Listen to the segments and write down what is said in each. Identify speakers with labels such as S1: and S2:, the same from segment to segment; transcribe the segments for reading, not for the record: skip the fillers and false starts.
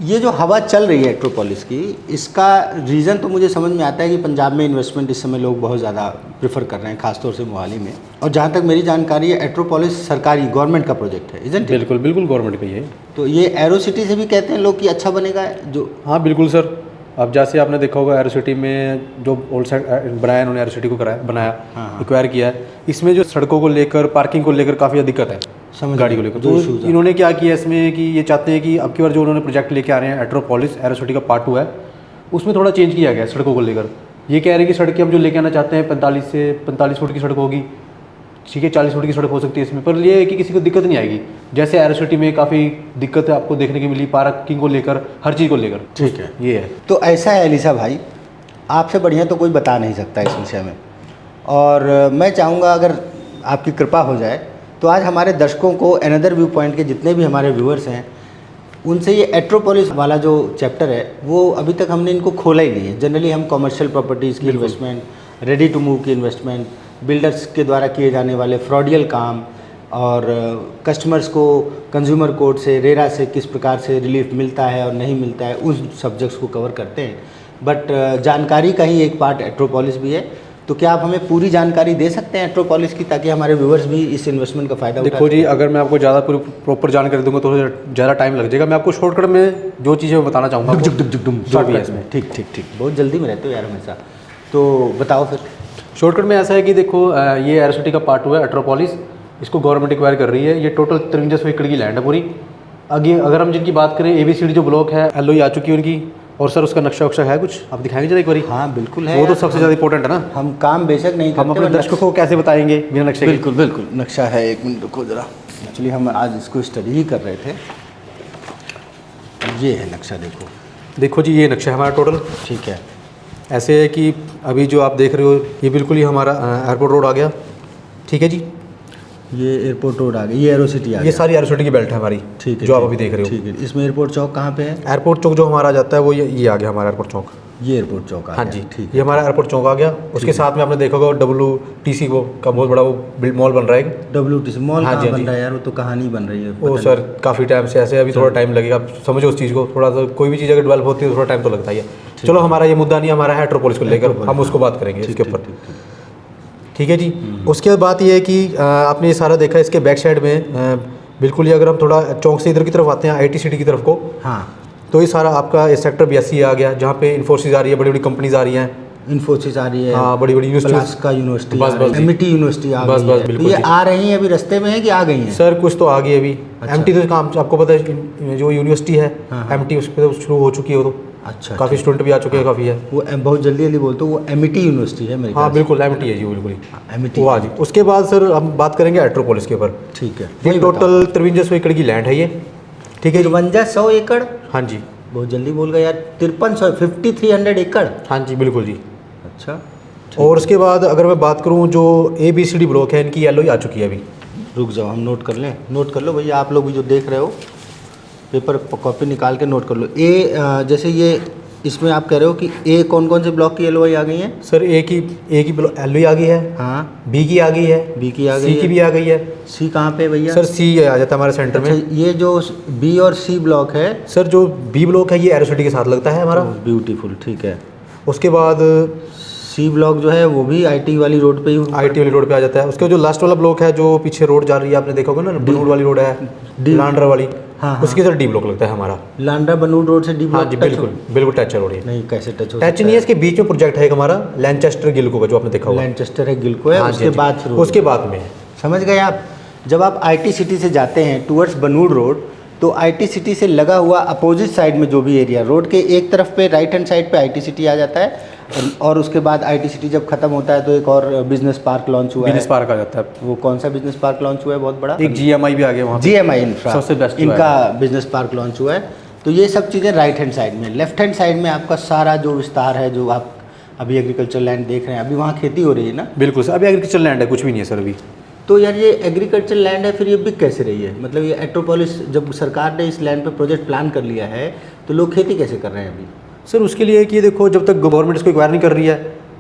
S1: ये जो हवा चल रही है एट्रोपोलिस की, इसका रीज़न तो मुझे समझ में आता है कि पंजाब में इन्वेस्टमेंट इस समय लोग बहुत ज़्यादा प्रेफर कर रहे हैं, खासतौर से मोहाली में। और जहाँ तक मेरी जानकारी है, एट्रोपोलिस सरकारी गवर्नमेंट का प्रोजेक्ट है, इज़न्ट इट?
S2: बिल्कुल बिल्कुल गवर्नमेंट का ही है।
S1: तो ये एरो सिटी से भी कहते हैं लोग कि अच्छा बनेगा जो।
S2: हाँ बिल्कुल सर। अब जैसे आपने देखा होगा एरो सिटी में जो ओल्ड साइड बनाया इन्होंने, एरो सिटी को कराया बनाया, एक्वायर किया है, इसमें जो सड़कों को लेकर, पार्किंग को लेकर काफ़ी दिक्कत है गाड़ी को लेकर। तो इन्होंने क्या किया इसमें कि ये चाहते हैं कि अब की बार जो उन्होंने प्रोजेक्ट लेके आ रहे हैं एट्रोपोलिस एरो सिटी का पार्ट 2 है, उसमें थोड़ा चेंज किया गया सड़कों को लेकर। ये कह रहे हैं कि सड़कें हम जो लेके आना चाहते हैं 45 फुट की सड़क होगी, ठीक है, 40 फुट की सड़क हो सकती है इसमें, पर ये है कि किसी को दिक्कत नहीं आएगी। जैसे एरो सिटी में काफ़ी दिक्कत है आपको देखने की मिली, पार्किंग को लेकर, हर चीज़ को लेकर।
S1: ठीक है,
S2: ये है।
S1: तो ऐसा है एलिसा भाई, आपसे बढ़िया तो कोई बता नहीं सकता इस विषय में। और मैं चाहूँगा अगर आपकी कृपा हो जाए तो आज हमारे दर्शकों को अनदर व्यू पॉइंट के जितने भी हमारे व्यूअर्स हैं, उनसे ये एट्रोपोलिस वाला जो चैप्टर है वो अभी तक हमने इनको खोला ही नहीं है। जनरली हम कमर्शियल प्रॉपर्टीज़ की इन्वेस्टमेंट, रेडी टू मूव की इन्वेस्टमेंट, बिल्डर्स के द्वारा किए जाने वाले फ्रॉडियल काम और कस्टमर्स को कंज्यूमर कोर्ट से, रेरा से किस प्रकार से रिलीफ मिलता है और नहीं मिलता है, उस सब्जेक्ट्स को कवर करते हैं। बट जानकारी का ही एक पार्ट एट्रोपोलिस भी है। तो क्या आप हमें पूरी जानकारी दे सकते हैं एट्रोपोलिस की, ताकि हमारे व्यूअर्स भी इस इन्वेस्टमेंट का फ़ायदा उठा
S2: देखो जी, अगर मैं आपको ज़्यादा प्रॉपर जानकारी दूंगा तो ज़्यादा टाइम लग जाएगा। मैं आपको शॉर्टकट में जो चीज़ें मैं बताना चाहूँगा जो भी है इसमें।
S1: ठीक ठीक ठीक, बहुत जल्दी में रहते हो यार हमेशा, तो बताओ फिर।
S2: शॉर्टकट में ऐसा है कि देखो ये एरो सिटी का पार्ट 2 है एट्रोपोलिस, इसको गवर्नमेंट एक्वायर कर रही है। ये टोटल 5300 एकड़ की लैंड है पूरी। आगे अगर हम जिनकी बात करें, ABCD जो ब्लॉक है LOI आ चुकी है उनकी। और सर उसका नक्शा वक्शा है कुछ, आप दिखाएंगे जरा एक बारी?
S1: हाँ बिल्कुल है,
S2: वो तो सबसे ज़्यादा इंपॉर्टेंट है ना।
S1: हम काम बेशक नहीं करते,
S2: हम अपने दर्शकों को कैसे बताएंगे बिना नक्शे के?
S1: बिल्कुल बिल्कुल, नक्शा है, एक मिनट रुको जरा। एक्चुअली हम आज इसको स्टडी ही कर रहे थे। ये है नक्शा, देखो
S2: जी, ये नक्शा है हमारा टोटल।
S1: ठीक है,
S2: ऐसे है कि अभी जो आप देख रहे हो ये बिल्कुल ही हमारा एयरपोर्ट रोड आ गया, ठीक है जी।
S1: ये एयरपोर्ट रोड आ गया, ये एरो सिटी आ गया,
S2: ये सारी एरो सिटी की बेल्ट है हमारी,
S1: ठीक है,
S2: जो आप अभी देख रहे हो।
S1: ठीक है, इसमें एयरपोर्ट चौक कहाँ पे है?
S2: एयरपोर्ट चौक जो हमारा जाता है वो ये आ गया हमारा एयरपोर्ट चौक।
S1: ये एयरपोर्ट चौक आ
S2: हाँ
S1: गया,
S2: जी,
S1: ठीक
S2: ये हमारा एयरपोर्ट चौक आ गया। उसके साथ में आपने देखा होगा WTC वो का बहुत बड़ा वो मॉल बन रहा है।
S1: WTC मॉल
S2: हाँ जी,
S1: बन रहा है यार, वो तो कहानी बन रही है
S2: वो सर काफ़ी टाइम से ऐसे, अभी थोड़ा टाइम लगेगा, आप समझो उस चीज़ को। थोड़ा सा कोई भी चीज़ अगर डेवलप होती है तो थोड़ा टाइम तो लगता ही है। चलो हमारा ये मुद्दा नहीं, हमारा है एट्रोपोलिस को लेकर, हम उसको बात करेंगे इसके ऊपर, ठीक है जी। उसके बाद बात ये है कि आपने ये सारा देखा, इसके बैक साइड में बिल्कुल ही अगर हम थोड़ा चौक से इधर की तरफ आते हैं IT सिटी की तरफ को, हाँ, तो ये सारा आपका ये सेक्टर 82 आ गया, जहाँ पे इन्फोसिस आ रही है, बड़ी बड़ी कंपनीज आ रही हैं।
S1: इन्फोसिस आ रही है,
S2: हाँ, बड़ी बड़ी यूनिवर्सिटी,
S1: का यूनिवर्सिटी,
S2: बस
S1: MIT यूनिवर्सिटी आ गई है।
S2: बिल्कुल।
S1: ये आ रही हैं अभी रास्ते में है कि आ गई हैं?
S2: सर कुछ तो आ गई अभी। MT तो काम आपको पता है, जो यूनिवर्सिटी है MT उस पर तो शुरू हो चुकी है, वो तो
S1: अच्छा,
S2: काफ़ी स्टूडेंट भी आ चुके हैं, काफ़ी है।
S1: वो बहुत जल्दी जल्दी बोलते वो MIT यूनिवर्सिटी है मेरे ख्याल से।
S2: हाँ बिल्कुल MT है जी, बिल्कुल
S1: MIT
S2: वो। हाँ जी। उसके बाद सर हम बात करेंगे एट्रोपोलिस के ऊपर।
S1: ठीक है,
S2: ये टोटल 5300 एकड़ की लैंड है ये, ठीक है।
S1: 5300 एकड़?
S2: हाँ जी,
S1: बहुत जल्दी बोल गया यार, 5300 एकड़।
S2: हाँ जी बिल्कुल जी।
S1: अच्छा,
S2: और उसके बाद अगर मैं बात करूँ, जो ABCD ब्लॉक है इनकी LOI आ चुकी है अभी।
S1: रुक जाओ, हम नोट कर लें, नोट कर लो भैया, आप लोग भी जो देख रहे हो पेपर कॉपी निकाल के नोट कर लो। जैसे ये इसमें आप कह रहे हो कि A कौन कौन से ब्लॉक की LOI आ गई है?
S2: सर A की LOI आ गई है,
S1: हाँ,
S2: B की आ गई है,
S1: B की आ गई
S2: C की भी आ गई है।
S1: C कहाँ पे भैया?
S2: सर C आ जाता है हमारे सेंटर में।
S1: अच्छा, ये जो B और C ब्लॉक है,
S2: सर जो B ब्लॉक है ये एरो सिटी के साथ लगता है हमारा।
S1: ब्यूटीफुल, ठीक है।
S2: उसके बाद
S1: C ब्लॉक जो है वो भी IT वाली रोड पे ही,
S2: IT वाली रोड पे आ जाता है। उसके जो लास्ट वाला ब्लॉक है, जो पीछे रोड जा रही है, आपने देखा होगा ना, बनूड वाली रोड है, लांड्रा वाली,
S1: हाँ,
S2: उसके सर D ब्लॉक लगता है हमारा।
S1: लांड्रा बनूड रोड से D ब्लॉक?
S2: हाँ जी बिल्कुल बिल्कुल टच है रोड।
S1: नहीं, कैसे टच हो?
S2: टच नहीं है, इसके बीच में प्रोजेक्ट है एक हमारा लैनचेस्टर गिल्को का, जो आपने देखा होगा।
S1: लैनचेस्टर है, गिल्को है, उसके बाद फिर
S2: उसके बाद में
S1: समझ गए आप। जब आप IT सिटी से जाते हैं टूवर्ड्स बनूड रोड, तो IT सिटी से लगा हुआ अपोजिट साइड में जो भी एरिया, रोड के एक तरफ पे राइट हैंड साइड पे IT सिटी आ जाता है, और उसके बाद IT सिटी जब खत्म होता है तो एक और बिजनेस पार्क लॉन्च हुआ है।
S2: बिजनेस पार्क आ जाता है।
S1: वो कौन सा बिजनेस पार्क लॉन्च हुआ है बहुत बड़ा?
S2: एक GMI भी आ गया वहाँ पे।
S1: GMI इंफ्रा,
S2: सबसे बेस्ट
S1: इनका बिजनेस पार्क लॉन्च हुआ है। तो ये सब चीज़ें राइट हैंड साइड में। लेफ्ट हैंड साइड में आपका सारा जो विस्तार है, जो आप अभी एग्रीकल्चर लैंड देख रहे हैं, अभी वहाँ खेती हो रही है ना?
S2: बिल्कुल सर, अभी एग्रीकल्चर लैंड है, कुछ भी नहीं है सर अभी।
S1: तो यार ये एग्रीकल्चर लैंड है, फिर ये बिक कैसे रही है? मतलब ये एट्रोपोलिस, जब सरकार ने इस लैंड पे प्रोजेक्ट प्लान कर लिया है, तो लोग खेती कैसे कर रहे हैं अभी?
S2: सर उसके लिए कि देखो, जब तक गवर्नमेंट इसको एक्वायर नहीं कर रही है,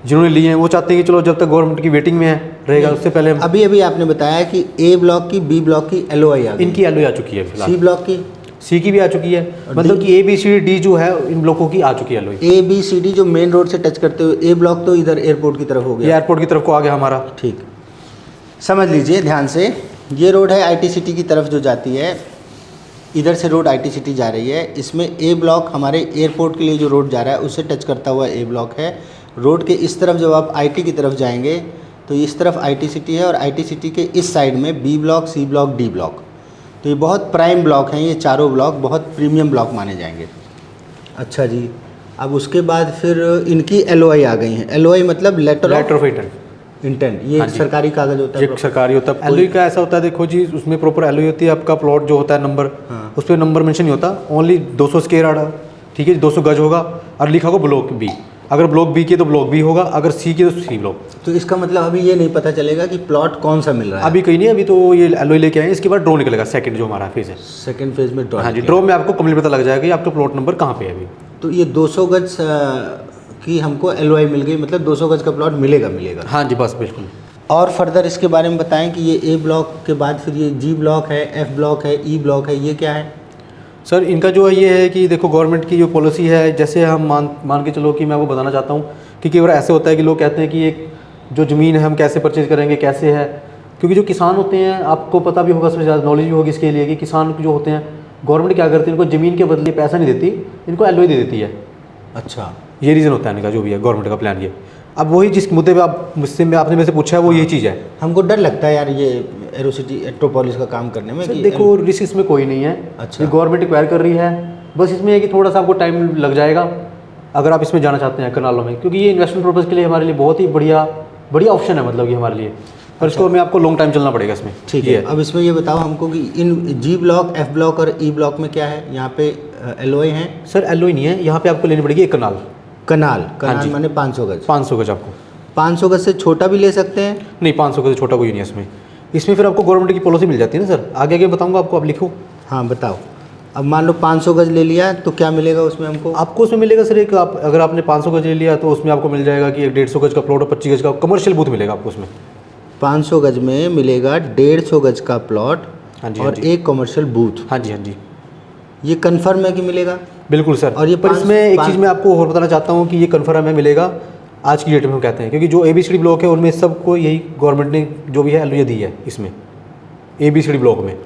S2: जिन्होंने लिए हैं वो चाहते हैं कि चलो जब तक गवर्नमेंट की वेटिंग में है रहेगा, उससे पहले
S1: अभी आपने बताया कि A ब्लॉक की, B ब्लॉक की LOI आ गई,
S2: इनकी LOI आ चुकी है फिलहाल।
S1: C ब्लॉक की?
S2: सी की भी आ चुकी है, मतलब कि ए बी सी डी जो है इन ब्लॉकों की आ चुकी है एलओई।
S1: ABCD जो मेन रोड से टच करते हुए ए ब्लॉक तो इधर एयरपोर्ट की तरफ हो
S2: ये
S1: गया।
S2: एयरपोर्ट की तरफ को आ गया हमारा।
S1: ठीक, समझ लीजिए ध्यान से, ये रोड है IT सिटी की तरफ जो जाती है, इधर से रोड IT सिटी जा रही है। इसमें ए ब्लॉक हमारे एयरपोर्ट के लिए जो रोड जा रहा है उससे टच करता हुआ ए ब्लॉक है। रोड के इस तरफ जब आप IT की तरफ जाएंगे तो इस तरफ IT सिटी है, और IT सिटी के इस साइड में B block, C block, D block. तो ये बहुत प्राइम ब्लॉक हैं, ये चारों ब्लॉक बहुत प्रीमियम ब्लॉक माने जाएंगे। अच्छा जी, अब उसके बाद फिर इनकी LOI आ गई हैं। LOI मतलब लेटर
S2: ऑफ
S1: इंटेंट, ये
S2: हाँ जी।
S1: सरकारी कागज होता
S2: ये
S1: है।
S2: सरकारी होता है। एलओई का ऐसा होता है, देखो जी, उसमें प्रॉपर एलओई होती है। आपका प्लॉट जो होता है नंबर, उस पर नंबर मेंशन नहीं होता, ओनली 200 स्क्वायर यार्ड, ठीक है, 200 गज होगा, और लिखा होगा ब्लॉक बी। अगर ब्लॉक बी की तो ब्लॉक बी होगा, अगर सी की तो सी ब्लॉक।
S1: तो इसका मतलब अभी ये नहीं पता चलेगा कि प्लॉट कौन सा मिल रहा है।
S2: अभी कहीं नहीं, अभी तो ये एलओई लेके आए हैं, इसके बाद ड्रॉ निकलेगा, सेकंड जो हमारा फेज है।
S1: सेकंड फेज में ड्रॉ।
S2: हाँ जी, ड्रॉ में आपको कंप्लीट पता लग जाएगा कि आपका प्लॉट नंबर कहाँ पे है अभी।
S1: तो ये 200 गज की हमको LOI मिल गई, मतलब 200 गज का प्लॉट मिलेगा।
S2: हाँ जी, बस बिल्कुल।
S1: और फर्दर इसके बारे में बताएं कि ये ए ब्लॉक के बाद फिर ये G ब्लॉक है, F ब्लॉक है, E ब्लॉक है, ये क्या है?
S2: सर इनका जो ये है कि देखो, गवर्नमेंट की जो पॉलिसी है, जैसे हम मान के चलो कि मैं वो बताना चाहता हूँ कि कई बार ऐसे होता है कि लोग कहते हैं कि एक जो ज़मीन है हम कैसे परचेज़ करेंगे, कैसे है, क्योंकि जो किसान होते हैं, आपको पता भी होगा, इसमें ज़्यादा नॉलेज भी होगी इसके लिए, कि किसान जो होते हैं, गवर्नमेंट क्या करती है, इनको ज़मीन के बदले पैसा नहीं देती, इनको LOI दे देती है।
S1: अच्छा,
S2: ये रीज़न होता है इनका, जो भी है गवर्नमेंट का प्लान ये। अब वही जिस मुद्दे पे आप मुझसे आपने मेरे से पूछा है, वो ये चीज़ है।
S1: हमको डर लगता है यार ये एरोसिटी एट्रोपोलिस का काम करने में।
S2: सर
S1: कि
S2: देखो, रिस्क इसमें कोई नहीं है।
S1: अच्छा।
S2: ये गवर्नमेंट एक्वायर कर रही है, बस इसमें है कि थोड़ा सा आपको टाइम लग जाएगा अगर आप इसमें जाना चाहते हैं कनालों में, क्योंकि ये इन्वेस्टमेंट पर्पज़ के लिए हमारे लिए बहुत ही बढ़िया ऑप्शन है, मतलब ये हमारे लिए। पर इसको में आपको लॉन्ग टाइम चलना पड़ेगा इसमें।
S1: ठीक है, अब इसमें ये बताओ हमको कि इन G ब्लॉक, F ब्लॉक और E ब्लॉक में क्या है? यहाँ पे LOI हैं?
S2: सर LOI नहीं है, यहाँ पे आपको लेनी पड़ेगी एक कनाल
S1: कनाल माने 500 गज।
S2: 500 गज आपको।
S1: 500 गज से छोटा भी ले सकते हैं?
S2: नहीं, 500 गज से छोटा कोई नहीं है इसमें। इसमें फिर आपको गवर्नमेंट की पॉलिसी मिल जाती है ना सर, आगे आगे बताऊँगा आपको, आप लिखो।
S1: हाँ बताओ। अब मान लो 500 गज ले लिया तो क्या मिलेगा उसमें हमको?
S2: आपको उसमें मिलेगा सर एक, आप अगर आपने 500 गज ले लिया तो उसमें आपको मिल जाएगा कि एक 150 गज का प्लॉट और 25 गज का कमर्शियल बूथ मिलेगा आपको उसमें।
S1: 500 गज में मिलेगा 150 गज का प्लॉट
S2: हाँ जी,
S1: और
S2: हाँ जी।
S1: एक कमर्शियल बूथ।
S2: हाँ जी, हाँ जी,
S1: ये कंफर्म है कि मिलेगा?
S2: बिल्कुल सर।
S1: और ये
S2: पर इसमें एक चीज़ मैं आपको और बताना चाहता हूँ कि ये कन्फर्म है, मिलेगा आज की डेट में हम कहते हैं, क्योंकि जो ABCD ब्लॉक है उनमें सबको यही गवर्नमेंट ने जो भी है LOI दी है इसमें ABCD ब्लॉक में,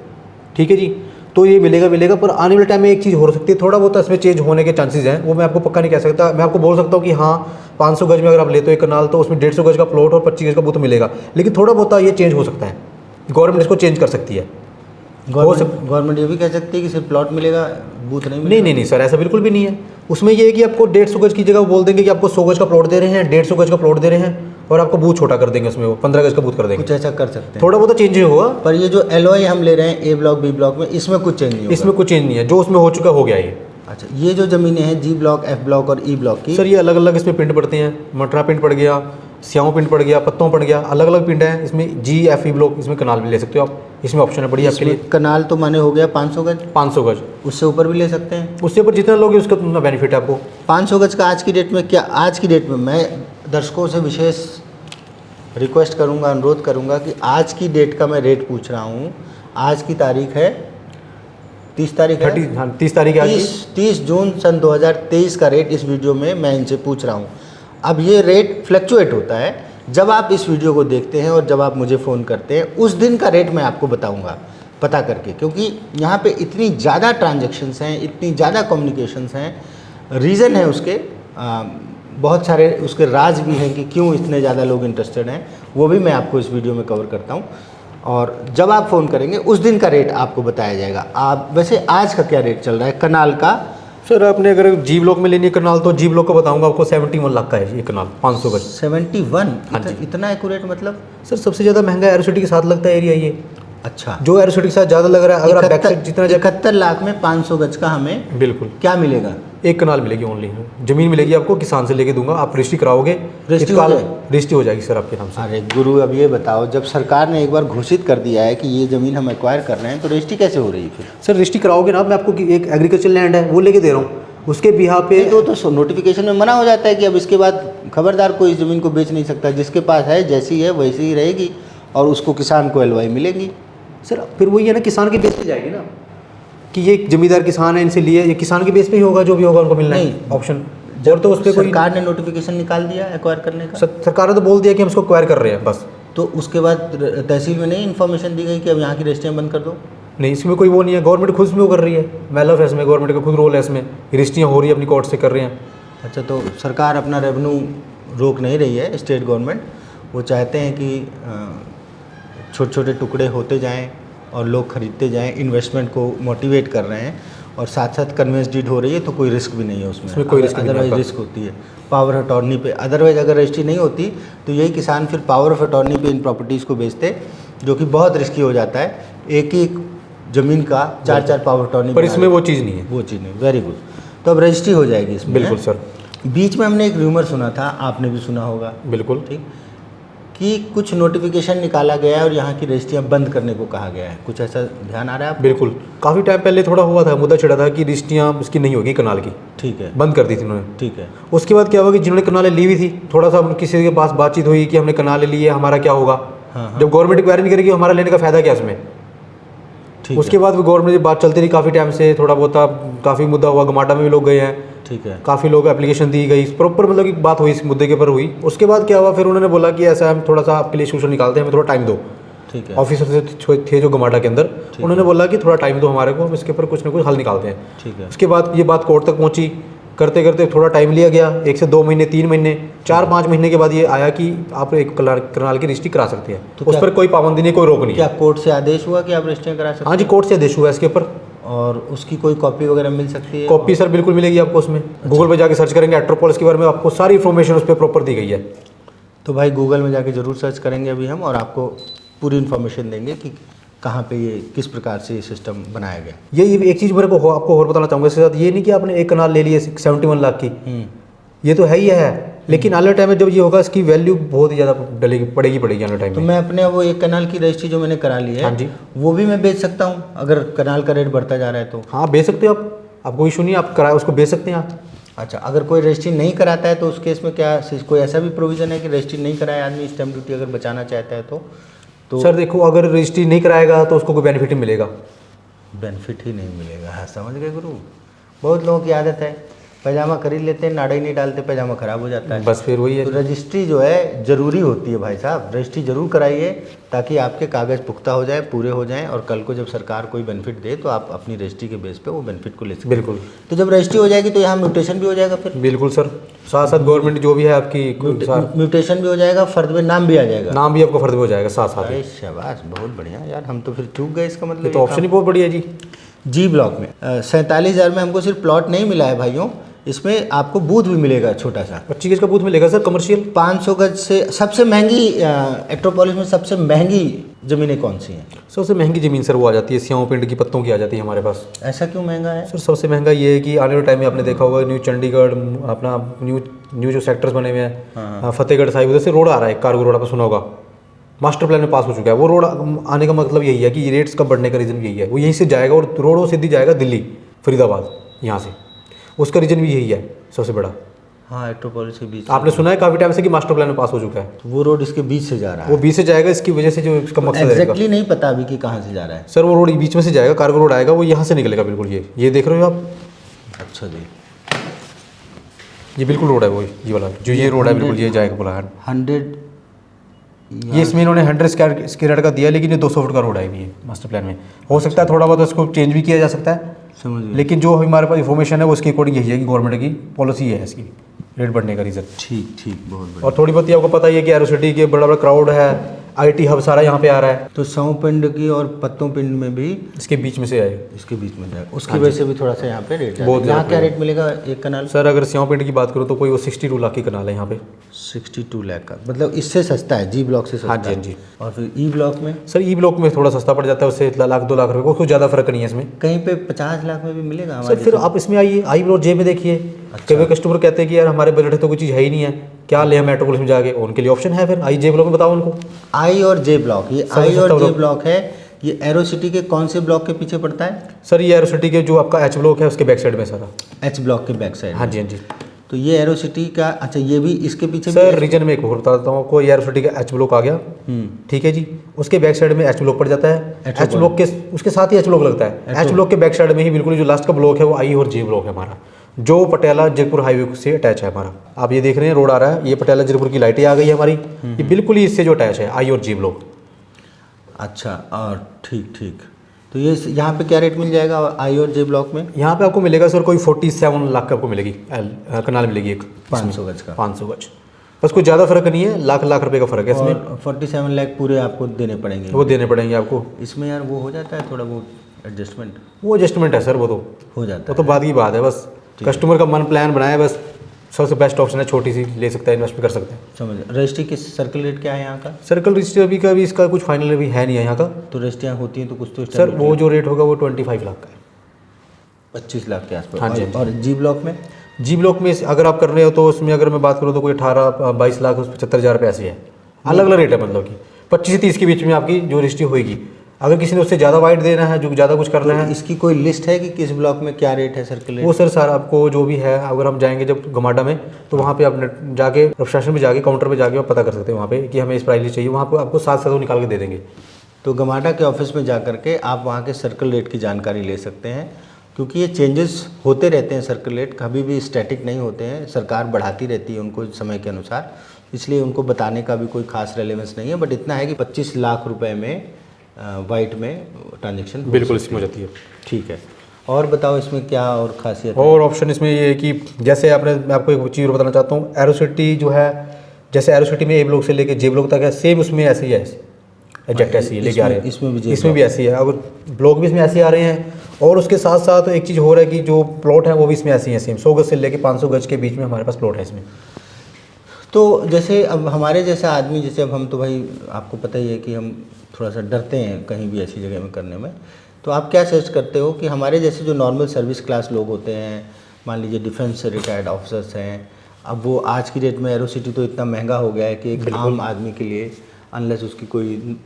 S2: ठीक है जी। तो ये मिलेगा, पर आने वाले टाइम में एक चीज़ हो सकती है, थोड़ा बहुत इसमें चेंज होने के चांसेस हैं, वो मैं आपको पक्का नहीं कह सकता। मैं आपको बोल सकता हूँ कि हाँ 500 गज में अगर आप लेते हो एक कनाल तो उसमें 150 गज का प्लॉट और 25 गज का बूथ मिलेगा, लेकिन थोड़ा बहुत ये चेंज हो सकता है, गवर्नमेंट इसको चेंज कर सकती है।
S1: गवर्नमेंट ये भी कह सकती है कि सिर्फ प्लॉट मिलेगा, बूथ नहीं मिलेगा?
S2: नहीं सर, ऐसा बिल्कुल भी नहीं है। उसमें ये है कि आपको 150 गज की जगह वो बोल देंगे कि आपको 100 गज का प्लॉट दे रहे हैं, 150 गज का प्लॉट दे रहे हैं, और आपको बूथ छोटा कर देंगे, उसमें वो 15 गज का बूथ कर देंगे।
S1: कुछ ऐसा कर सकते हैं,
S2: थोड़ा बहुत चेंज होगा,
S1: पर ये जो LOI हम ले रहे हैं A ब्लॉक, B ब्लॉक में, इसमें कुछ चेंज नहीं होगा?
S2: इसमें कुछ चेंज नहीं है, जो उसमें हो चुका हो गया ये।
S1: अच्छा, ये जो ज़मीनें हैं G ब्लॉक, F ब्लॉक और E ब्लॉक की,
S2: सर ये अलग अलग इसमें पिंड पड़ते हैं, मटरा पिंड पड़ गया, स्याओं पिंड पड़ गया, पत्तों पड़ गया, अलग अलग पिंड है इसमें। GFE ब्लॉक, इसमें कनाल भी ले सकते हो आप, इसमें ऑप्शन है बढ़िया आपके लिए।
S1: कनाल तो माने हो गया 500 गज,
S2: 500 गज,
S1: उससे ऊपर भी ले सकते हैं?
S2: उससे ऊपर जितना लोगे उसका उतना बेनिफिट है आपको।
S1: 500 गज का आज की डेट में क्या? आज की डेट में मैं दर्शकों से विशेष रिक्वेस्ट करूंगा, अनुरोध करूंगा कि आज की डेट का मैं रेट पूछ रहा हूं। आज की तारीख है 30 तारीख है,
S2: 30 तारीख है आज की।
S1: 30 जून सन 2023 का रेट इस वीडियो में मैं इनसे पूछ रहा हूँ। अब ये रेट फ्लक्चुएट होता है जब आप इस वीडियो को देखते हैं और जब आप मुझे फ़ोन करते हैं, उस दिन का रेट मैं आपको बताऊंगा पता करके, क्योंकि यहाँ पे इतनी ज़्यादा ट्रांजैक्शंस हैं, इतनी ज़्यादा कम्युनिकेशंस हैं, रीज़न है उसके बहुत सारे, उसके राज भी हैं कि क्यों इतने ज़्यादा लोग इंटरेस्टेड हैं, वो भी मैं आपको इस वीडियो में कवर करता हूँ। और जब आप फ़ोन करेंगे उस दिन का रेट आपको बताया जाएगा। आप वैसे आज का क्या रेट चल रहा है कनाल का?
S2: सर आपने अगर G ब्लॉक में लेनी है कनाल तो G ब्लॉक का बताऊंगा आपको 71 लाख का है ये कनाल, 500 गज।
S1: 71?
S2: हाँ जी।
S1: इतना एक्यूरेट मतलब?
S2: सर सबसे ज़्यादा महंगा एरोसिटी के साथ लगता है एरिया ये।
S1: अच्छा,
S2: जो एरोसिटी के साथ ज़्यादा लग रहा है, अगर आप बैक साइड जितना
S1: 71 लाख में 500 गज का हमें
S2: बिल्कुल
S1: क्या मिलेगा?
S2: एक कनाल मिलेगी ओनली, जमीन मिलेगी आपको, किसान से लेके दूंगा, आप रजिस्ट्री कराओगे,
S1: रजिस्ट्री हो जाए?
S2: रजिस्ट्री हो जाएगी सर आपके नाम से।
S1: अरे गुरु, अब ये बताओ, जब सरकार ने एक बार घोषित कर दिया है कि ये ज़मीन हम एक्वायर कर रहे हैं तो रजिस्ट्री कैसे हो रही है फिर?
S2: सर रजिस्ट्री कराओगे ना, मैं आपको एक एग्रीकल्चर लैंड है वो लेके दे रहा हूँ, उसके बिहार पे
S1: तो नोटिफिकेशन में मना हो जाता है कि अब इसके बाद खबरदार कोई इस ज़मीन को बेच नहीं सकता, जिसके पास है जैसी है वैसी ही रहेगी और उसको किसान को LOI मिलेगी।
S2: सर फिर वही है ना, किसान की बेच जाएगी ना। कि ये जमींदार किसान है, इनसे लिए, ये किसान के बेस पे ही होगा जो भी होगा उनको मिलना है ऑप्शन। और तो उस पर कोई
S1: सरकार ने नोटिफिकेशन निकाल दिया एक्वायर करने का,
S2: सरकार ने तो बोल दिया कि हम इसको एक्वायर कर रहे हैं बस।
S1: तो उसके बाद तहसील में नहीं इन्फॉर्मेशन दी गई कि अब यहाँ की रजिस्ट्रियाँ बंद कर दो?
S2: नहीं, इसमें कोई वो नहीं है, गवर्नमेंट खुद में वो कर रही है, मेलफ है इसमें, गवर्नमेंट का खुद रोल है इसमें, रजिस्ट्रियाँ हो रही है अपनी कोर्ट से कर रहे हैं।
S1: अच्छा, तो सरकार अपना रेवेन्यू रोक नहीं रही है, स्टेट गवर्नमेंट, वो चाहते हैं कि छोटे छोटे टुकड़े होते जाएं और लोग खरीदते जाएं, इन्वेस्टमेंट को मोटिवेट कर रहे हैं, और साथ साथ कन्वेंस डीड हो रही है तो कोई रिस्क भी नहीं है उसमें
S2: कोई रिस्क नहीं है।
S1: अदरवाइज रिस्क होती है पावर ऑफ अटॉर्नी पे। अदरवाइज अगर रजिस्ट्री नहीं होती तो यही किसान फिर पावर ऑफ अटॉर्नी पे इन प्रॉपर्टीज़ को बेचते, जो कि बहुत रिस्की हो जाता है, एक ही ज़मीन का 4 पावर ऑफ अटॉर्नी।
S2: पर इसमें वो चीज़ नहीं है,
S1: वो चीज़ नहीं। Very good. तो अब रजिस्ट्री हो जाएगी इसमें।
S2: बिल्कुल सर।
S1: बीच में हमने एक रूमर सुना था, आपने भी सुना होगा,
S2: बिल्कुल,
S1: ठीक, कि कुछ नोटिफिकेशन निकाला गया है और यहाँ की रजिस्ट्रियाँ बंद करने को कहा गया है, कुछ ऐसा ध्यान आ रहा है आपको?
S2: बिल्कुल, काफ़ी टाइम पहले थोड़ा हुआ था, मुद्दा छिड़ा था कि रजिस्ट्रियाँ इसकी नहीं होगी कनाल की,
S1: ठीक है,
S2: बंद कर दी थी उन्होंने।
S1: ठीक है।
S2: उसके बाद क्या हुआ कि जिन्होंने कनालें ली हुई थी, थोड़ा सा किसी के पास बातचीत हुई कि हमने कनालें ली है, हमारा क्या होगा।
S1: हाँ,
S2: जब गवर्नमेंट एक्वायर नहीं करेगी हमारा लेने का फायदा क्या इसमें।
S1: ठीक
S2: उसके बाद गवर्नमेंट की बात चलती रही काफ़ी टाइम से, थोड़ा बहुत काफ़ी मुद्दा हुआ, गमाटा में भी लोग गए हैं,
S1: ठीक है,
S2: काफ़ी लोग एप्लीकेशन दी गई, प्रॉपर मतलब की बात हुई इस मुद्दे के ऊपर हुई। उसके बाद क्या हुआ, फिर उन्होंने बोला कि ऐसा हम थोड़ा सा आपके लिए सोल्यूशन निकालते हैं, हमें थोड़ा टाइम दो।
S1: ठीक है,
S2: ऑफिसर से थे जो गमाटा के अंदर, उन्होंने बोला कि थोड़ा टाइम दो हमारे को, हम इसके ऊपर कुछ ना कुछ हल निकालते हैं।
S1: ठीक है।
S2: उसके बाद ये बात कोर्ट तक पहुंची, करते करते थोड़ा टाइम लिया गया, 1 से 2 महीने, 3 महीने, 4-5 महीने के बाद ये आया कि आप एक कनाल की रजिस्ट्री करा सकते हैं।
S1: तो
S2: उस पर कोई पाबंदी नहीं, कोई रोक नहीं
S1: क्या
S2: है।
S1: कोर्ट से आदेश हुआ कि आप रजिस्ट्रियाँ करा सकते
S2: हाँ जी, कोर्ट से आदेश हुआ है इसके ऊपर।
S1: हैं? और उसकी कोई कॉपी वगैरह मिल सकती है?
S2: कॉपी सर बिल्कुल मिलेगी आपको उसमें। गूगल पे जाके सर्च करेंगे एट्रोपोलिस के बारे में, आपको सारी इन्फॉर्मेशन उस पर प्रॉपर दी गई है।
S1: तो भाई गूगल में जाके ज़रूर सर्च करेंगे अभी हम, और आपको पूरी इन्फॉर्मेशन देंगे कि कहाँ पे ये किस प्रकार से ये सिस्टम बनाया गया।
S2: ये एक चीज़ मेरे को आपको और बताना चाहूँगा इसके साथ, ये नहीं कि आपने एक कनाल ले लिया 71 लाख की, ये तो है ही है, लेकिन आने टाइम में जब ये होगा इसकी वैल्यू बहुत ही ज़्यादा पड़ेगी आने टाइम
S1: तो
S2: में।
S1: मैं अपने वो एक कनाल की रजिस्ट्री जो मैंने करा ली है,
S2: हाँ जी,
S1: वो भी मैं बेच सकता हूँ अगर कनाल का रेट बढ़ता जा रहा है तो?
S2: हाँ बेच सकते हो आप, आपको इशू नहीं है, आप कराए उसको बेच सकते हैं आप।
S1: अच्छा, अगर कोई रजिस्ट्री नहीं कराता है तो उस केस में क्या कोई ऐसा भी प्रोविज़न है कि रजिस्ट्री नहीं कराए आदमी स्टैम्प ड्यूटी अगर बचाना चाहता है तो
S2: सर देखो, अगर रजिस्ट्री नहीं कराएगा तो उसको कोई बेनिफिट नहीं मिलेगा।
S1: बेनिफिट ही नहीं मिलेगा? हाँ, समझ गए गुरु। बहुत लोगों की आदत है, पैजामा खरीद लेते हैं, नाड़ा ही नहीं डालते, पैजामा खराब हो जाता है।
S2: बस फिर वही है।
S1: तो रजिस्ट्री जो है ज़रूरी होती है भाई साहब, रजिस्ट्री ज़रूर कराइए ताकि आपके कागज़ पुख्ता हो जाए, पूरे हो जाएं, और कल को जब सरकार कोई बेनिफिट दे तो आप अपनी रजिस्ट्री के बेस पे वो बेनिफिट को ले सकते।
S2: बिल्कुल।
S1: तो जब रजिस्ट्री हो जाएगी तो यहाँ म्यूटेशन भी हो जाएगा फिर?
S2: बिल्कुल सर, साथ साथ गवर्नमेंट जो भी है आपकी
S1: म्यूटेशन भी हो जाएगा, फर्द में नाम भी आ जाएगा,
S2: नाम भी आपको फर्द में हो जाएगा साथ साथ।
S1: अरे शाबाश, बहुत बढ़िया यार, हम तो फिर चूक गए। इसका मतलब
S2: तो ऑप्शन ही बहुत बढ़िया जी।
S1: जी ब्लॉक में 47,000 में हमको सिर्फ प्लॉट नहीं मिला है भाइयों, इसमें आपको बूथ भी मिलेगा छोटा सा।
S2: 25 गज का बूथ मिलेगा सर, कमर्शियल।
S1: 500 गज से सबसे महंगी एट्रोपोलिस में सबसे महंगी ज़मीनें कौन सी हैं?
S2: सबसे महंगी ज़मीन सर वो आ जाती है स्याओ पिंड की पत्तों की आ जाती है हमारे पास।
S1: ऐसा क्यों महंगा है?
S2: सर सबसे महंगा ये है कि आने वाले टाइम में आपने देखा होगा न्यू चंडीगढ़, अपना न्यू जो सेक्टर्स बने हुए हैं, फतेहगढ़ साहिब, उधर से रोड आ रहा है, कार्गो रोड आपने सुना होगा, मास्टर प्लान में पास हो चुका है। वो रोड आने का मतलब यही है कि रेट्स कब बढ़ने का रीज़न यही है, वो यहीं से जाएगा और रोड वो सीधी जाएगा दिल्ली, फरीदाबाद, यहाँ से। उसका रीज़न भी यही है सबसे बड़ा।
S1: हाँ, एट्रोपोलिस के बीच
S2: आपने सुना है काफ़ी टाइम से कि मास्टर प्लान में पास हो चुका है,
S1: तो वो रोड इसके बीच से जा रहा है।
S2: वो बीच से जाएगा, इसकी वजह से जो इसका मकसद है
S1: एग्जैक्टली नहीं पता अभी कि कहाँ से जा रहा है
S2: सर, वो रोड बीच में से जाएगा, कार्गो रोड आएगा, वो यहाँ से निकलेगा बिल्कुल। ये देख रहे हो आप?
S1: अच्छा जी,
S2: ये बिल्कुल रोड है वो, ये वाला जो ये रोड है बिल्कुल, ये जाएगा बोला
S1: 100।
S2: ये इसमें इन्होंने 100 स्क्वायर का दिया, लेकिन ये 200 फुट का रोड है ये मास्टर प्लान में। हो सकता है थोड़ा बहुत उसको चेंज भी किया जा सकता है,
S1: समझ गए।
S2: लेकिन जो हमारे पास इन्फॉर्मेशन है वो उसके अकॉर्डिंग यही है कि गवर्नमेंट की पॉलिसी है इसकी रेट बढ़ने का रीज़न।
S1: ठीक ठीक, बहुत बढ़िया।
S2: और थोड़ी बहुत ही आपको पता ही है कि एरोसिटी के बड़ा बड़ा क्राउड है, आईटी हब सारा यहाँ पे आ रहा है,
S1: तो सौ पिंड की और पत्तों पिंड में भी
S2: इसके बीच में से आए,
S1: इसके बीच में जाएगा, उसकी वजह से भी थोड़ा सा यहाँ पे रेट
S2: बहुत
S1: है। यहाँ क्या रेट मिलेगा एक कनाल?
S2: सर अगर स्याओ पिंड की बात करूँ तो कोई वो 62 लाख की कनाल है यहाँ पे।
S1: 62 लाख का, मतलब इससे सस्ता है, जी ब्लॉक से सस्ता
S2: हाँ जी,
S1: है।
S2: हाँ जी।
S1: और फिर ई ब्लॉक में?
S2: सर ई ब्लॉक में थोड़ा सस्ता पड़ जाता है, उससे 1 लाख 2 लाख रुपये को, कुछ ज़्यादा फर्क नहीं है इसमें।
S1: कहीं पे 50 लाख में भी मिलेगा
S2: सर फिर आप इसमें आइए, आई ब्लॉक जे में देखिए। कई कस्टमर कहते हैं कि यार हमारे बजट तो कोई चीज़ है ही नहीं है, क्या ले हम मेट्रोपोलिस में जाके, उनके लिए ऑप्शन है फिर आई जे ब्लॉक में। बताओ उनको।
S1: आई और जे ब्लॉक, ये आई और जे ब्लॉक है, ये एरो सिटी के कौन से ब्लॉक के पीछे पड़ता है?
S2: सर ये एरो सिटी के जो आपका एच ब्लॉक है उसके बैक साइड में सारा।
S1: एच ब्लॉक के बैक साइड?
S2: हाँ जी, हाँ जी।
S1: तो ये एरोसिटी का, अच्छा ये भी इसके पीछे
S2: सर रीजन में एक और बता देता हूँ आपको, ये एरोसिटी का एच ब्लॉक आ गया, ठीक है जी। उसके बैक साइड में एच ब्लॉक पड़ जाता है, एच ब्लॉक के उसके साथ ही एच ब्लॉक लगता है। एच ब्लॉक के बैक साइड में ही बिल्कुल जो लास्ट का ब्लॉक है वो आई और जे ब्लॉक है हमारा, जो पटियाला जयपुर हाईवे से अटैच है हमारा। आप ये देख रहे हैं रोड आ रहा है, ये पटियाला जयपुर की लाइटें आ गई है हमारी, ये बिल्कुल ही इससे जो अटैच है आई और जी ब्लॉक।
S1: अच्छा, और ठीक ठीक, तो ये यहाँ पे क्या रेट मिल जाएगा आई और जे ब्लॉक में?
S2: यहाँ पे आपको मिलेगा सर कोई 47 लाख का आपको मिलेगी, कनाल मिलेगी एक
S1: 500 गज का।
S2: 500 गज, बस कोई ज़्यादा फर्क नहीं है, लाख लाख रुपए का फर्क है इसमें।
S1: 47 लाख पूरे आपको देने पड़ेंगे?
S2: वो देने पड़ेंगे आपको।
S1: इसमें यार वो हो जाता है थोड़ा बहुत एडजस्टमेंट?
S2: वो एडजस्टमेंट है सर, वो तो
S1: हो जाता
S2: वो तो बाद की बात है, बस कस्टमर का मन प्लान बनाए, बस सबसे बेस्ट ऑप्शन है, छोटी सी ले सकता है, इन्वेस्ट भी कर सकते हैं।
S1: समझ। रजिस्ट्री किस सर्कल रेट क्या है यहाँ का?
S2: सर्कल रजिस्ट्री अभी का भी इसका कुछ फाइनल अभी है नहीं है यहाँ का।
S1: तो रजिस्ट्रियाँ होती हैं तो कुछ तो
S2: सर वो जो रेट होगा वो 25 लाख का है,
S1: 25 लाख के आसपास।
S2: हाँ जी।
S1: और जी ब्लॉक में?
S2: जी ब्लॉक में अगर आप कर रहे हो तो उसमें अगर मैं बात करूँ तो कोई 18-22 लाख 75,000 रुपये ऐसे है, अलग अलग रेट है, मतलब कि 25 से 30 के बीच में आपकी जो रजिस्ट्री होगी। अगर किसी ने उससे ज़्यादा वाइड देना है, जो ज़्यादा कुछ करना है,
S1: इसकी कोई लिस्ट है कि किस ब्लॉक में क्या रेट है सर्कल?
S2: वो सर सारा आपको जो भी है, अगर हम जाएंगे जब गमाडा में तो वहाँ पे आप जाके प्रशासन में जाके काउंटर पे जाके आप पता कर सकते हैं वहाँ पे कि हमें इस प्राइस लिस्ट चाहिए, वहाँ पे आपको 7 निकाल के दे देंगे।
S1: तो गमाडा के ऑफिस में जा करके आप वहाँ के सर्कल रेट की जानकारी ले सकते हैं, क्योंकि ये चेंजेस होते रहते हैं। सर्कल रेट कभी भी स्टैटिक नहीं होते हैं, सरकार बढ़ाती रहती है उनको समय के अनुसार, इसलिए उनको बताने का भी कोई खास रेलेवेंस नहीं है। बट इतना है कि 25 लाख रुपए में वाइट में ट्रांजेक्शन
S2: बिल्कुल इसमें हो जाती है।
S1: ठीक है, और बताओ इसमें क्या और खासियत है?
S2: और ऑप्शन इसमें ये है कि जैसे मैं आपको एक चीज़ बताना चाहता हूँ, एरोसिटी जो है, जैसे एरोसिटी में ए ब्लॉक से लेके जे ब्लॉक तक है, सेम उसमें ऐसे ही है, एग्जैक्ट ऐसे ही लेके आ रहे हैं। इसमें भी ऐसे ही है, अगर ब्लॉक भी इसमें ऐसे आ रहे हैं, और उसके साथ साथ एक चीज़ हो रहा है कि जो प्लॉट है वो भी इसमें ऐसे ही है, सेम 100 गज से लेके 500 गज के बीच में हमारे पास प्लॉट है इसमें।
S1: तो जैसे अब हमारे जैसा आदमी, जैसे अब हम तो भाई आपको पता ही है कि हम थोड़ा सा डरते हैं कहीं भी ऐसी जगह में करने में, तो आप क्या सजेस्ट करते हो कि हमारे जैसे जो नॉर्मल सर्विस क्लास लोग होते हैं, मान लीजिए डिफेंस से रिटायर्ड ऑफिसर्स हैं, अब वो आज की डेट में एरोसिटी तो इतना महंगा हो गया है कि एक आम आदमी के लिए, अनलेस उसकी कोई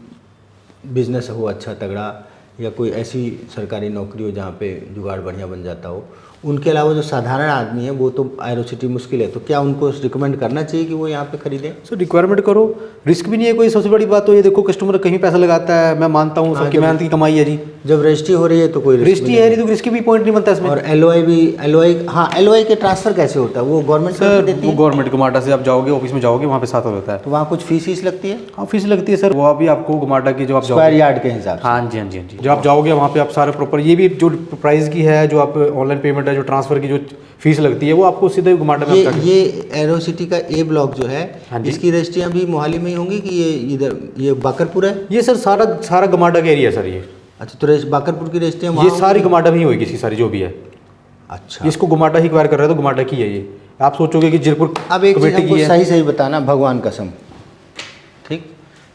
S1: बिजनेस हो अच्छा तगड़ा, या कोई ऐसी सरकारी नौकरी हो जहाँ पे जुगाड़ बढ़िया बन जाता हो, उनके अलावा जो साधारण आदमी है वो तो एरोसिटी मुश्किल है, तो क्या उनको रिकमेंड करना चाहिए कि वो यहाँ पे खरीदें?
S2: सर रिक्वायरमेंट करो, रिस्क भी नहीं है कोई। सबसे बड़ी बात तो ये देखो, कस्टमर कहीं पैसा लगाता है, मैं मानता हूँ सबकी मेहनत की कमाई है जी।
S1: जब रजिस्ट्री हो रही है तो कोई
S2: रजिस्ट्री है नहीं तो रिस्क भी पॉइंट नहीं बनता इसमें।
S1: और एलओआई भी, एलओआई के ट्रांसफर कैसे होता है? वो गवर्नमेंट
S2: सर
S1: देती
S2: वो
S1: है?
S2: गवर्नमेंट गमाडा से आप जाओगे, ऑफिस में जाओगे, वहाँ पे साथ होता है।
S1: तो वहाँ कुछ फीस लगती है?
S2: हाँ फीस लगती है सर, वो अभी आपको गमाडा की जो आप
S1: स्क्वायर यार्ड के हिसाब से?
S2: हाँ जी हाँ जी हाँ जी। जब आप जाओगे वहाँ पे आप सारे प्रॉपर, ये भी जो प्राइस की है, जो आप ऑनलाइन पेमेंट है, जो ट्रांसफर की जो फीस लगती है, वो आपको सीधे गमाडा में
S1: ये एरोसिटी का ए ब्लॉक जो है,
S2: हाँ जी।
S1: इसकी रजिस्ट्रियाँ भी मोहाली में ही होंगी कि ये इधर ये बाकरपुर है?
S2: ये सर सारा गमाडा का एरिया है सर ये।
S1: अच्छा, तो बाकरपुर की रजिस्ट्रियाँ
S2: ये सारी गमाडा में ही होगी, इसकी सारी जो भी है।
S1: अच्छा,
S2: इसको गमाडा ही एक्वायर कर रहा है, तो गमाडा की है ये। आप सोचोगे कि जयपुर
S1: अब एक चीज़
S2: कमेटी
S1: हमको
S2: की है।
S1: सही सही बताना, भगवान कसम, ठीक,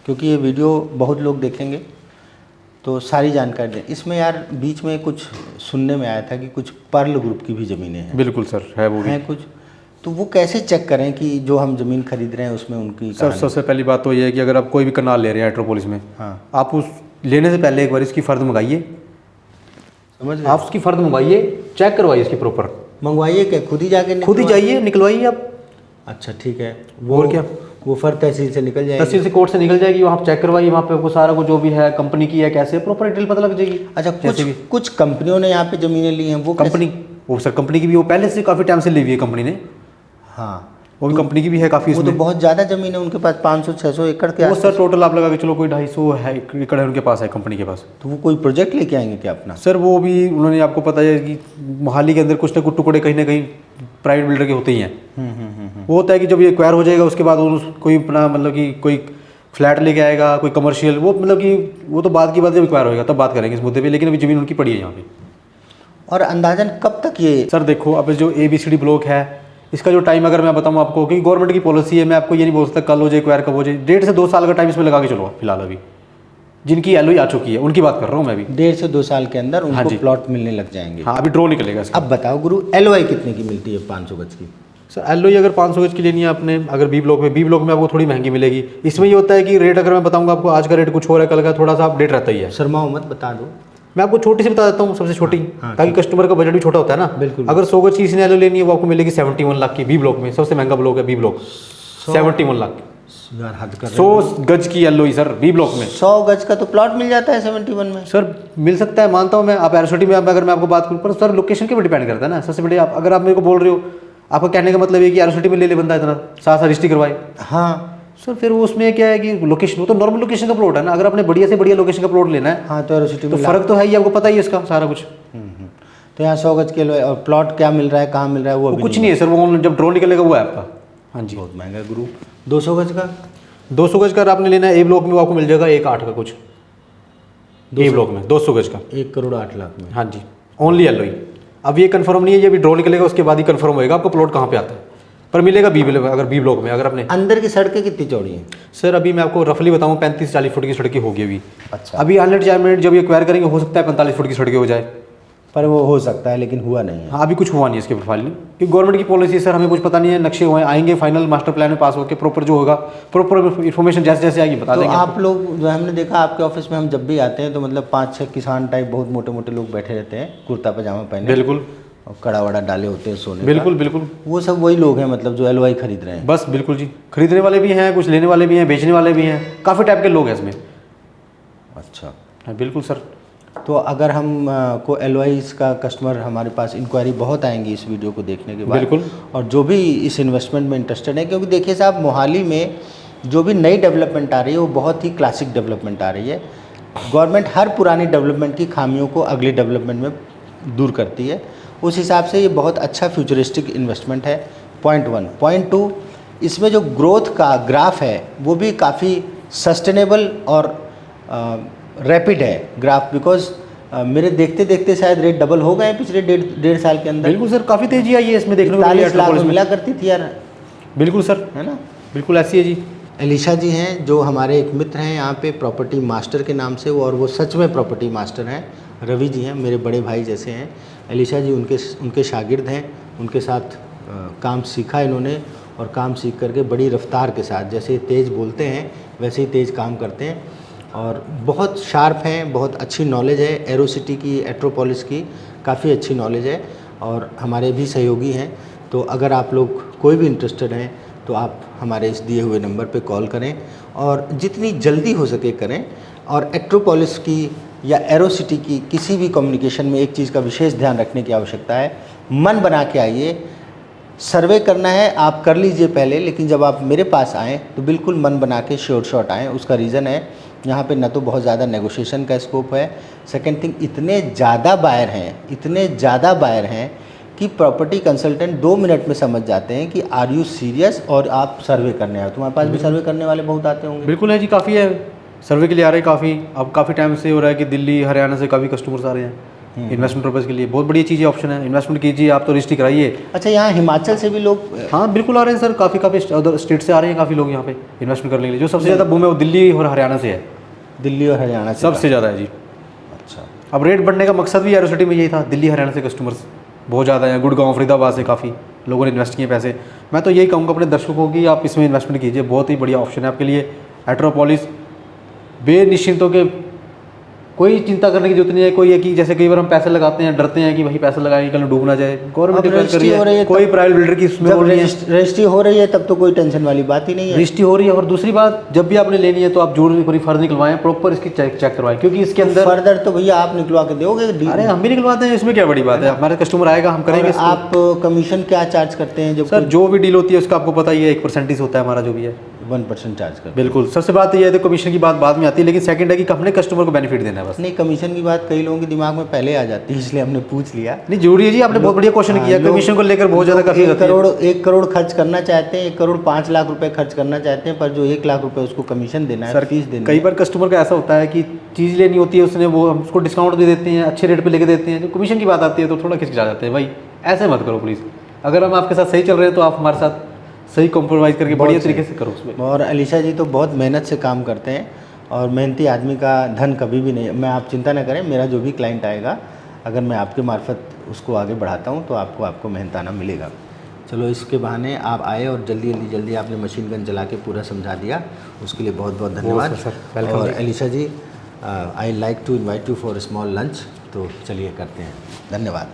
S1: क्योंकि ये वीडियो बहुत लोग देखेंगे तो सारी जानकारी दें। इसमें यार बीच में कुछ सुनने में आया था कि कुछ पर्ल ग्रुप की भी ज़मीनें हैं।
S2: बिल्कुल सर, है वो भी
S1: हैं कुछ, तो वो कैसे चेक करें कि जो हम ज़मीन खरीद रहे हैं उसमें उनकी
S2: सर सबसे पहली बात तो ये है कि अगर आप कोई भी कनाल ले रहे हैं एट्रोपोलिस में,
S1: हाँ,
S2: आप उस लेने से पहले एक बार इसकी फ़र्द मंगाइए,
S1: समझ गए?
S2: आप उसकी फ़र्द मंगवाइए, चेक करवाइए इसकी प्रॉपर,
S1: मंगवाइए क्या? खुद ही जाके
S2: खुद ही जाइए निकलवाइए आप।
S1: अच्छा ठीक है,
S2: और क्या,
S1: वो फर्द तहसील से निकल जाएगी?
S2: तहसील से कोर्ट से निकल जाएगी, वहाँ चेक करवाइए, वहाँ पे आपको सारा कुछ जो भी है कंपनी की है कैसे प्रॉपर डिटेल पता लग जाएगी।
S1: अच्छा, कुछ कंपनियों ने यहाँ पे ज़मीनें ली हैं, वो
S2: कंपनी, वो सर कंपनी की भी, वो पहले से काफ़ी टाइम से ली हुई है कंपनी ने।
S1: हाँ,
S2: वो भी कंपनी की भी है काफ़ी।
S1: वो तो बहुत ज़्यादा ज़मीन है उनके पास, 500-600 एकड़ के
S2: वो
S1: आसपास।
S2: सर टोटल आप लगा के चलो कोई 250 है एकड़ है उनके पास, है कंपनी के पास।
S1: तो वो कोई प्रोजेक्ट लेके आएंगे क्या अपना?
S2: सर वो भी उन्होंने, आपको पता है कि मोहाली के अंदर कुछ ना कुछ टुकड़े कहीं ना कहीं प्राइवेट बिल्डर के होते ही हैं। वो होता है कि जब ये एक्वायर हो जाएगा उसके बाद कोई अपना मतलब कि कोई फ्लैट लेके आएगा, कोई कमर्शियल, वो मतलब कि वो तो बाद की बात, जब एक्वायर होएगा तब बात करेंगे इस मुद्दे पे, लेकिन अभी ज़मीन उनकी पड़ी है यहाँ पे।
S1: और अंदाजन कब तक ये?
S2: सर देखो, अब जो ABCD ब्लॉक है, इसका जो टाइम अगर मैं बताऊँ आपको, क्योंकि गवर्नमेंट की पॉलिसी है, मैं आपको ये नहीं बोल सकता कल हो जाए एक्वायर कब हो जाए। 1.5 से 2 साल का टाइम इसमें लगा के चलो फिलहाल। अभी जिनकी LOI आ चुकी है उनकी बात कर रहा हूँ मैं अभी।
S1: 1.5 से 2 साल के अंदर
S2: हाँ
S1: उनको
S2: जी।
S1: प्लॉट मिलने लग जाएंगे।
S2: हाँ अभी ड्रॉ निकलेगा इसका।
S1: अब बताओ गुरु, LOI कितने की मिलती है 500 गज की?
S2: सर LOI अगर 500 गज की लेनी है आपने, अगर बी ब्लॉक में आपको थोड़ी महंगी मिलेगी। इसमें ये होता है कि रेट अगर मैं बताऊंगा आपको, आज का रेट कुछ हो रहा है, कल का थोड़ा सा अपडेट रहता ही है।
S1: शर्माओ मत, बता दो।
S2: मैं आपको छोटी सी बता देता हूँ, सबसे छोटी, ताकि कस्टमर का बजट भी छोटा होता है ना।
S1: बिल्कुल।
S2: अगर 100 गज की इसने एलो लेनी है वो आपको मिलेगी 71 लाख की, बी ब्लॉक में, सबसे महंगा ब्लॉक है बी ब्लॉक, 71 लाख।
S1: यार हद कर रहे
S2: 100 गज की येलो ही सर, बी ब्लॉक में।
S1: 100 गज का तो प्लॉट मिल जाता है 71 में।
S2: सर मिल सकता है, मानता हूँ मैं। आप एरोसिटी में अगर मैं आपको बात करूँ, पर सर लोकेशन के ऊपर डिपेंड करता है ना। सबसे बड़ी अगर आप मेरे को बोल रहे हो, आपका कहने का मतलब है कि एरोसिटी में ले ले बंदा इतना, साथ साथ रजिस्ट्री करवाए,
S1: हाँ
S2: सर फिर वो उसमें क्या है कि लोकेशन, वो तो नॉर्मल लोकेशन का प्लॉट है ना। अगर आपने बढ़िया से बढ़िया लोकेशन का प्लॉट लेना है,
S1: हाँ, तो एरोसिटी
S2: तो
S1: में
S2: फर्क तो है ही, आपको पता ही है इसका सारा कुछ।
S1: तो यहाँ 100 गज के लो, और प्लॉट क्या मिल रहा है, कहाँ मिल रहा है, वो
S2: वो
S1: अभी
S2: कुछ नहीं है सर, वो जब ड्रोन निकलेगा वो है आपका। हाँ जी,
S1: बहुत महंगा है गुरु। 200 गज का
S2: 200 गज का आपने लेना है, ए ब्लॉक में वो आपको मिल जाएगा 1.8 का कुछ, ए ब्लॉक में 200 गज का।
S1: 1 करोड़ 8 लाख में।
S2: हाँ जी, ओनली येलो ही। अब ये कंफर्म नहीं है, ये अभी ड्रॉ निकलेगा उसके बाद ही कंफर्म होएगा आपको प्लॉट कहाँ पे आता है, पर मिलेगा बी ब्लॉक में। अगर आपने
S1: अंदर की सड़कें कितनी चौड़ी हैं?
S2: सर अभी मैं आपको रफली बताऊँ 35-40 फुट की सड़कें होगी अभी।
S1: अच्छा।
S2: अभी आने मिनट जब ये एक्वायर करेंगे हो सकता है 45 फुट की सड़कें हो जाए,
S1: पर वो हो सकता है, लेकिन हुआ नहीं है।
S2: हाँ अभी कुछ हुआ नहीं है इसके प्रोफाइल में, क्योंकि गवर्नमेंट की पॉलिसी सर हमें कुछ पता नहीं है। नक्शे हुए आएंगे, फाइनल मास्टर प्लान में पास होकर प्रॉपर जो होगा, प्रॉपर इन्फॉर्मेशन जैसे जैसे आएगी बता
S1: तो
S2: देंगे।
S1: आप लोग जो हमने देखा आपके ऑफिस में, हम जब भी आते हैं तो मतलब 5-6 किसान टाइप बहुत मोटे मोटे लोग बैठे रहते हैं, कुर्ता पजामा पहने,
S2: बिल्कुल
S1: और कड़ा वड़ा डाले होते हैं सोने का।
S2: बिल्कुल बिल्कुल,
S1: वो सब वही लोग हैं मतलब जो एलओआई खरीद रहे हैं।
S2: बस बिल्कुल जी, खरीदने वाले भी हैं, कुछ लेने वाले भी हैं, बेचने वाले भी हैं, काफ़ी टाइप के लोग हैं इसमें।
S1: अच्छा,
S2: हाँ बिल्कुल सर।
S1: तो अगर हम को एलओआईस का कस्टमर, हमारे पास इंक्वायरी बहुत आएंगी इस वीडियो को देखने के बाद।
S2: बिल्कुल।
S1: और जो भी इस इन्वेस्टमेंट में इंटरेस्टेड है, क्योंकि देखिए साहब, मोहाली में जो भी नई डेवलपमेंट आ रही है वो बहुत ही क्लासिक डेवलपमेंट आ रही है। गवर्नमेंट हर पुरानी डेवलपमेंट की खामियों को अगली डेवलपमेंट में दूर करती है। उस हिसाब से ये बहुत अच्छा फ्यूचरिस्टिक इन्वेस्टमेंट है। पॉइंट 1। पॉइंट 2, इसमें जो ग्रोथ का ग्राफ है वो भी काफ़ी सस्टेनेबल और रैपिड है ग्राफ, बिकॉज मेरे देखते देखते शायद रेट डबल हो गए पिछले डेढ़ साल के अंदर।
S2: बिल्कुल सर, काफ़ी तेजी आई है इसमें, देखने को मिली है
S1: 40 लाख
S2: Atropolis में।
S1: मिला करती थी यार,
S2: बिल्कुल सर,
S1: है ना।
S2: बिल्कुल ऐसी है जी।
S1: एलिशा जी हैं जो हमारे एक मित्र हैं यहाँ पे प्रॉपर्टी मास्टर के नाम से, और वो सच में प्रॉपर्टी मास्टर हैं। रवि जी हैं, मेरे बड़े भाई जैसे हैं। एलिशा जी उनके शागिर्द हैं, उनके साथ काम सीखा इन्होंने, और काम सीख करके बड़ी रफ्तार के साथ, जैसे तेज़ बोलते हैं वैसे ही तेज़ काम करते हैं, और बहुत शार्प हैं, बहुत अच्छी नॉलेज है एरोसिटी की, एट्रोपोलिस की काफ़ी अच्छी नॉलेज है, और हमारे भी सहयोगी हैं। तो अगर आप लोग कोई भी इंटरेस्टेड हैं तो आप हमारे इस दिए हुए नंबर पे कॉल करें, और जितनी जल्दी हो सके करें। और एट्रोपोलिस की या एरोसिटी की किसी भी कम्युनिकेशन में एक चीज़ का विशेष ध्यान रखने की आवश्यकता है, मन बना के आइए। सर्वे करना है आप कर लीजिए पहले, लेकिन जब आप मेरे पास आएँ तो बिल्कुल मन बना के श्योर शॉट आएँ। उसका रीज़न है, यहाँ पे न तो बहुत ज़्यादा नेगोशिएशन का स्कोप है, सेकंड थिंग इतने ज़्यादा बायर हैं कि प्रॉपर्टी कंसल्टेंट 2 मिनट में समझ जाते हैं कि आर यू सीरियस, और आप सर्वे करने आए। तुम्हारे पास भी सर्वे करने वाले बहुत आते होंगे।
S2: बिल्कुल है जी, काफ़ी है, सर्वे के लिए आ रहे हैं काफ़ी। अब काफ़ी टाइम से हो रहा है कि दिल्ली हरियाणा से काफ़ी कस्टमर्स आ रहे हैं इन्वेस्टमेंट पर्पज़ के लिए। बहुत बढ़िया चीज़ है, ऑप्शन है, इन्वेस्टमेंट कीजिए आप तो रजिस्ट्री कराइए।
S1: अच्छा, यहाँ हिमाचल से भी लोग?
S2: हाँ बिल्कुल आ रहे हैं सर, काफ़ी अदर स्टेट से आ रहे हैं काफ़ी लोग यहाँ पे इन्वेस्टमेंट करने के लिए। जो सबसे ज़्यादा बूम है वो दिल्ली और हरियाणा से है,
S1: दिल्ली और हरियाणा से
S2: सबसे ज़्यादा है जी।
S1: अच्छा,
S2: अब रेट बढ़ने का मकसद भी एरोसिटी में यही था, दिल्ली हरियाणा से कस्टमर्स बहुत ज़्यादा हैं। गुड़गांव फरीदाबाद से काफ़ी लोगों ने इन्वेस्ट किए पैसे। मैं तो यही कहूँगा अपने दर्शकों को कि आप इसमें इन्वेस्टमेंट कीजिए, बहुत ही बढ़िया ऑप्शन है आपके लिए। एट्रोपोलिस बेनिश्चिंतों के, कोई चिंता करने की जरूरत नहीं है। कोई है कि जैसे कई बार हम पैसे लगाते हैं, डरते हैं कि भाई पैसे लगाएंगे कल डूब ना जाए, गवर्नमेंट डिपेंड कर रही है, कोई प्राइवेट बिल्डर की इसमें
S1: जब
S2: रोल नहीं है।
S1: रजिस्ट्री हो रही है तब तो कोई टेंशन वाली बात ही नहीं है।
S2: रजिस्ट्री हो रही है, और दूसरी बात, जब भी आपने लेनी है तो आप जरूर पूरी फर्ज निकलवाएं, प्रॉपर इसकी चेक करवाएं, क्योंकि इसके अंदर
S1: फर्दर तो भैया आप निकलवा के दोगे।
S2: अरे हम भी निकलवाते हैं, इसमें क्या बड़ी बात है, हमारे कस्टमर आएगा हम करेंगे।
S1: आप कमीशन क्या चार्ज करते हैं? जब
S2: सर जो भी डील होती है उसका आपको पता ही है, 1% होता है हमारा जो भी है,
S1: 1% चार्ज करते हैं।
S2: बिल्कुल। सबसे बात ये है, तो कमीशन की बात बाद में आती है, लेकिन सेकंड है कि अपने कस्टमर को बेनिफिट देना है बस।
S1: नहीं, कमीशन की बात कई लोगों के दिमाग में पहले आ जाती है, इसलिए हमने पूछ लिया।
S2: नहीं जरूरी है जी, आपने बहुत बढ़िया क्वेश्चन किया। कमीशन को लेकर बहुत ज़्यादा काफ़ी
S1: 1 करोड़ खर्च करना चाहते हैं, 1 करोड़ 5 लाख रुपए खर्च करना चाहते हैं, पर जो 1 लाख रुपए उसको कमीशन देना है,
S2: सर
S1: फीस देनी
S2: कई बार कस्टमर का ऐसा होता है कि चीज़ लेनी होती है उसने, वो हम उसको डिस्काउंट भी देते हैं, अच्छे रेट पे लेके देते हैं, जो कमीशन की बात आती है तो थोड़ा खिंचखिचा जाते हैं। भाई ऐसे मत करो प्लीज़, अगर हम आपके साथ सही चल रहे हैं तो आप हमारे साथ सही कॉम्प्रोमाइज़ करके बढ़िया तरीके से करो उसमें।
S1: और अलीशा जी तो बहुत मेहनत से काम करते हैं, और मेहनती आदमी का धन कभी भी नहीं। मैं, आप चिंता ना करें, मेरा जो भी क्लाइंट आएगा अगर मैं आपके मार्फत उसको आगे बढ़ाता हूँ तो आपको मेहनताना मिलेगा। चलो, इसके बहाने आप आए और जल्दी आपने मशीन गन चला के पूरा समझा दिया, उसके लिए बहुत बहुत धन्यवाद।
S2: सर, वेलकम
S1: और
S2: जी।
S1: Alisha ji,
S3: I like to invite you for small lunch. तो चलिए करते हैं।
S1: धन्यवाद।